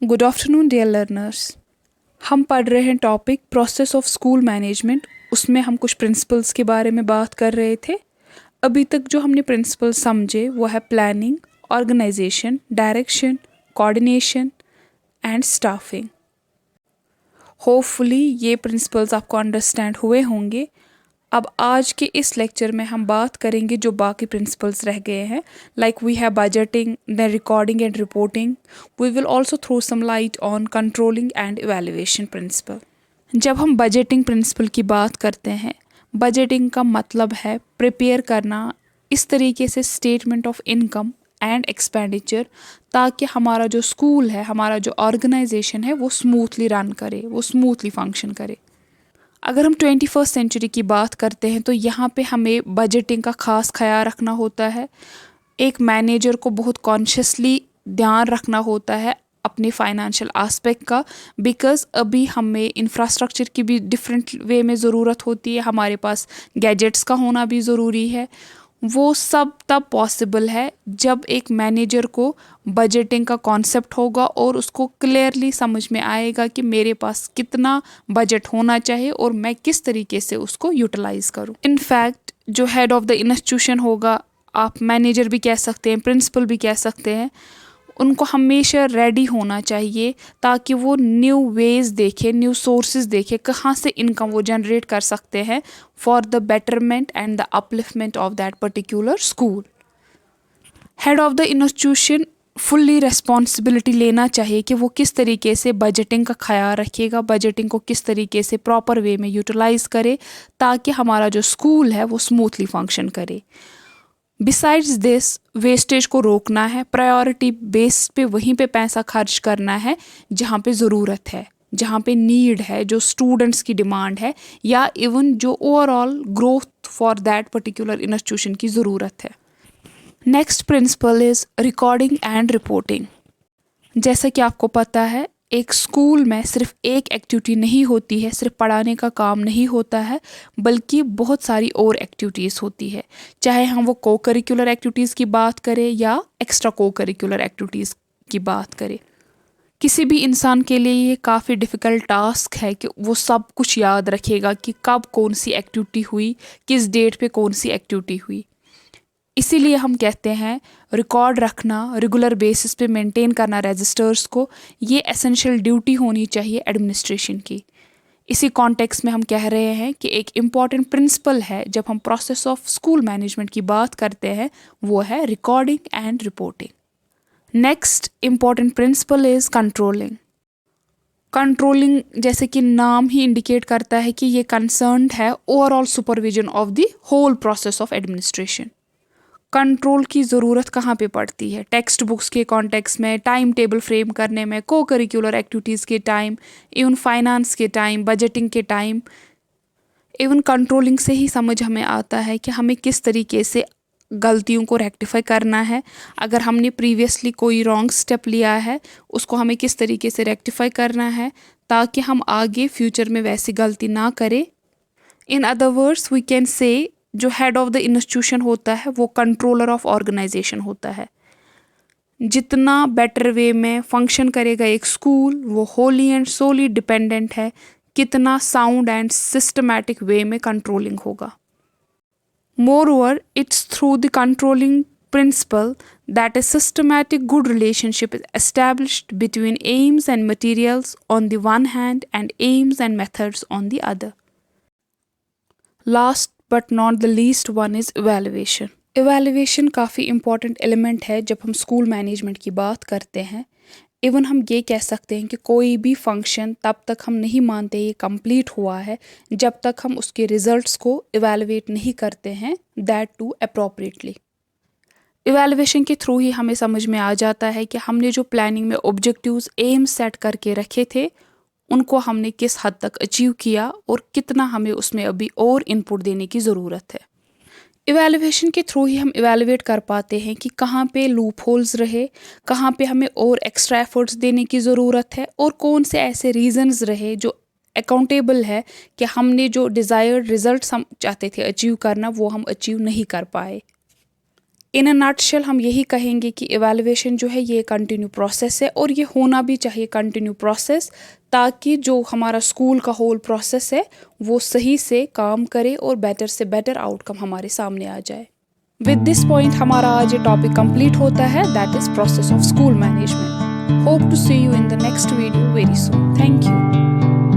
Good afternoon dear learners. हम पढ़ रहे हैं topic process of school management. उसमें हम कुछ प्रिंसिपल्स के बारे में बात कर रहे थे। अभी तक जो हमने प्रिंसिपल्स समझे वो है planning, organisation, direction, coordination and staffing. Hopefully ये प्रिंसिपल्स आपको अंडरस्टैंड हुए होंगे। अब आज के इस लेक्चर में हम बात करेंगे जो बाकी प्रिंसिपल्स रह गए हैं, like we have budgeting, then recording and reporting. We will also throw some light on controlling and evaluation principle. जब हम बजटिंग प्रिंसिपल की बात करते हैं, बजटिंग का मतलब है प्रिपेयर करना इस तरीके से statement of income and expenditure ताकि हमारा जो स्कूल है, हमारा जो ऑर्गेनाइजेशन है वो स्मूथली रन करे, वो स्मूथली फंक्शन करे। अगर हम 21st सेंचुरी की बात करते हैं तो यहाँ पे हमें बजटिंग का ख़ास ख्याल रखना होता है। एक मैनेजर को बहुत कॉन्शियसली ध्यान रखना होता है अपने फाइनेंशियल आस्पेक्ट का, बिकॉज़ अभी हमें इंफ्रास्ट्रक्चर की भी डिफरेंट वे में ज़रूरत होती है, हमारे पास गैजेट्स का होना भी ज़रूरी है। वो सब तब पॉसिबल है जब एक मैनेजर को बजटिंग का कॉन्सेप्ट होगा और उसको क्लियरली समझ में आएगा कि मेरे पास कितना बजट होना चाहिए और मैं किस तरीके से उसको यूटिलाइज करूं। इनफैक्ट जो हेड ऑफ द इंस्टीट्यूशन होगा, आप मैनेजर भी कह सकते हैं, प्रिंसिपल भी कह सकते हैं, उनको हमेशा रेडी होना चाहिए ताकि वो न्यू वेज देखे, न्यू सोर्सेज देखे, कहाँ से इनकम वो जनरेट कर सकते हैं for the betterment and the upliftment of that particular school. Head of the institution fully responsibility लेना चाहिए कि वो किस तरीके से बजटिंग का ख्याल रखेगा, बजटिंग को किस तरीके से प्रॉपर वे में यूटिलाइज करे ताकि हमारा जो स्कूल है वो स्मूथली फंक्शन करे। बिसाइड्स दिस, वेस्टेज को रोकना है, प्रायोरिटी बेस पे वहीं पे पैसा खर्च करना है जहाँ पे ज़रूरत है, जहाँ पे नीड है, जो स्टूडेंट्स की डिमांड है या इवन जो overall growth for that particular institution की ज़रूरत है। Next principle is recording and reporting. जैसा कि आपको पता है, एक स्कूल में सिर्फ एक एक्टिविटी नहीं होती है, सिर्फ पढ़ाने का काम नहीं होता है, बल्कि बहुत सारी और एक्टिविटीज़ होती है। चाहे हम वो को करिकुलर एक्टिविटीज़ की बात करें या एक्स्ट्रा को करिकुलर एक्टिविटीज़ की बात करें। किसी भी इंसान के लिए ये काफ़ी डिफ़िकल्ट टास्क है कि वो सब कुछ याद रखेगा कि कब कौन सी एक्टिविटी हुई, किस डेट पे कौन सी एक्टिविटी हुई। इसीलिए हम कहते हैं रिकॉर्ड रखना, रेगुलर बेसिस पे मेंटेन करना रजिस्टर्स को, ये एसेंशियल ड्यूटी होनी चाहिए एडमिनिस्ट्रेशन की। इसी कॉन्टेक्स्ट में हम कह रहे हैं कि एक इम्पॉर्टेंट प्रिंसिपल है जब हम प्रोसेस ऑफ स्कूल मैनेजमेंट की बात करते हैं, वो है recording and reporting. Next important principal is controlling. Controlling जैसे कि नाम ही इंडिकेट करता है कि ये कंसर्न्ड है overall supervision of the whole process of administration. Control की ज़रूरत कहाँ पे पड़ती है? टेक्स्ट बुक्स के कॉन्टेक्स्ट में, टाइम टेबल फ्रेम करने में, को करिकुलर एक्टिविटीज़ के टाइम, इवन फाइनेंस के टाइम, बजटिंग के टाइम। इवन कंट्रोलिंग से ही समझ हमें आता है कि हमें किस तरीके से गलतियों को रेक्टिफाई करना है। अगर हमने प्रीवियसली कोई रॉन्ग स्टेप लिया है, उसको हमें किस तरीके से रेक्टिफाई करना है ताकि हम आगे फ्यूचर में वैसी गलती ना करें। In other words we can say जो हेड ऑफ द इंस्टीट्यूशन होता है वो कंट्रोलर ऑफ ऑर्गेनाइजेशन होता है। जितना बेटर वे में फंक्शन करेगा एक स्कूल, वो होली एंड सोली डिपेंडेंट है कितना साउंड एंड सिस्टमैटिक वे में कंट्रोलिंग होगा। Moreover, it's through the controlling principle that a systematic good relationship is established between aims and materials on the one hand and aims and methods on the other. Last but not the least one is evaluation. Evaluation काफ़ी important element है जब हम school management की बात करते हैं। Even हम ये कह सकते हैं कि कोई भी फंक्शन तब तक हम नहीं मानते ये कंप्लीट हुआ है जब तक हम उसके रिजल्ट्स को इवैल्यूएट नहीं करते हैं, दैट टू अप्रोप्रिएटली। इवैल्यूएशन के थ्रू ही हमें समझ में आ जाता है कि हमने जो प्लानिंग में ऑब्जेक्टिव्स, एम सेट करके रखे थे, उनको हमने किस हद तक अचीव किया और कितना हमें उसमें अभी और इनपुट देने की ज़रूरत है। इवैल्यूएशन के थ्रू ही हम इवैल्यूएट कर पाते हैं कि कहाँ पे लूप होल्स रहे, कहाँ पे हमें और एक्स्ट्रा एफर्ट्स देने की ज़रूरत है और कौन से ऐसे रीजंस रहे जो अकाउंटेबल है कि हमने जो डिज़ायर्ड रिजल्ट्स हम चाहते थे अचीव करना वो हम अचीव नहीं कर पाए। इन अ नटशेल हम यही कहेंगे कि इवैल्यूएशन जो है ये कंटिन्यू प्रोसेस है और ये होना भी चाहिए कंटिन्यू प्रोसेस, ताकि जो हमारा स्कूल का होल प्रोसेस है वो सही से काम करे और बेटर से बेटर आउटकम हमारे सामने आ जाए। विद दिस पॉइंट हमारा आज ये टॉपिक कंप्लीट होता है, that is process of school management. Hope to see you in the next video very soon. Thank you.